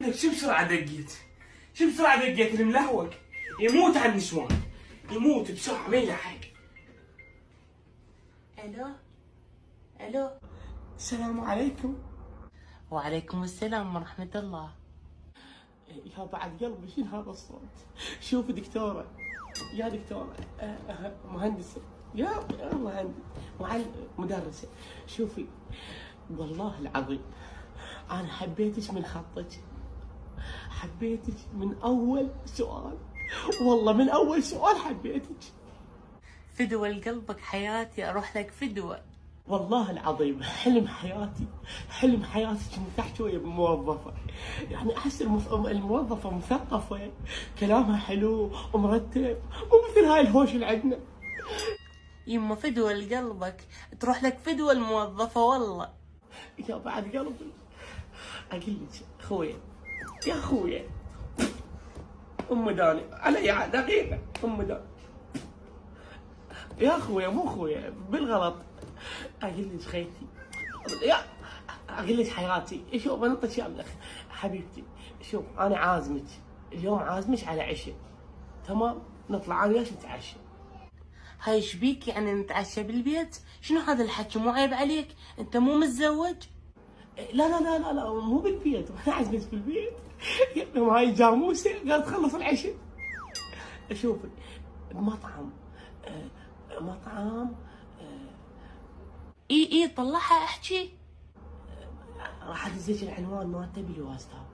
شو بسرعة دقيت؟ شو بسرعة دقيت الملهوق؟ يموت على النسوان، يموت بسرعة ما يلحق. الو الو. السلام عليكم. وعليكم السلام ورحمة الله. يا بعد قلبي شنو هذا الصوت؟ شوف دكتورة، يا دكتورة، مهندسة، يا مدرسة، شوفي والله العظيم أنا حبيتك من خطك، حبيتك من أول سؤال، والله من أول سؤال حبيتك. فدوة لقلبك حياتي، أروح لك فدوة. والله العظيم حلم حياتي، حلم حياتي كنت تحت ويا موظفة، يعني أحس الموظفة مثقفة، كلامها حلو ومرتب، مو مثل هاي الهوش اللي عندنا. يما فدوة لقلبك، تروح لك فدوة الموظفة والله. يا بعد قلبي أقول لك خويا، يا خويا أم داني علي دقيقة، أم داني يا خويا مو خويا بالغلط، اقول لك خيتي، يا اقول لك حياتي، شوف بنطق يا حبيبتي، شوف انا عازمك اليوم، عازمك على عشاء، تمام؟ نطلع انا وياك نتعشى. هاي ايش بيك يعني نتعشى بالبيت؟ شنو هذا الحكي؟ مو عيب عليك؟ انت مو متزوج؟ لا لا لا لا لا مو بالبيت، انا عازمك بالبيت، يوم هاي جاموسه قالت تخلص العشاء. شوفي بمطعم، مطعم، اي طلعها احكي. راح ادزك العنوان مالته بالواتساب.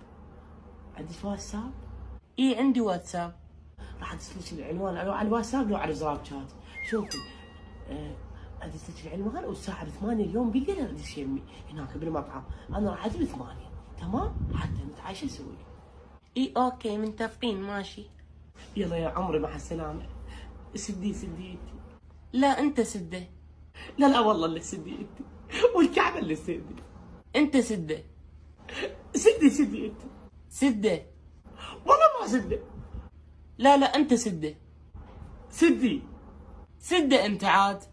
عندك واتساب؟ اي عندي واتساب. راح ادز لك العنوان على الواتساب لو على سناب شات. شوفي ادز لك العنوان، والساعه 8 اليوم بالليل ادز يمي هناك بالمطعم، انا راح اجي 8، تمام؟ حتى نتعشى سوي. اي اوكي متفقين ماشي. يلا يا عمري مع السلامه. سدي انتي. لا انت سده. لا لا والله اللي سدي انتي، والكعبه اللي سدي. انت سده. سدي انت. سده. والله ما سدي. لا لا انت سده. سدي. سده انت عاد.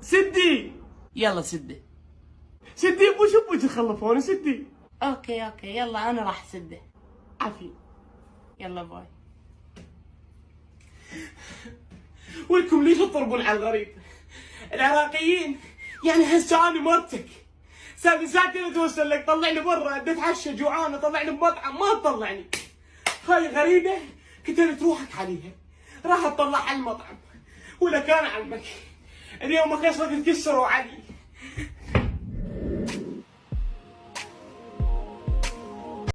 سدي. يلا سده. سدي ابوش تخلفوني، سدي. اوكي يلا انا راح سده. عافية. يلا باي. ولكم ليش تضربون على الغريب؟ العراقيين يعني هسه انا مرتك، ساكنة توصل لك طلعني برا، بدي اتعشى جوعانه، طلعني بمطعم ما تطلعني. هاي غريبه كترت روحك عليها، راح تطلع على المطعم، ولا كان عمك اليوم خلصت تكسروا علي.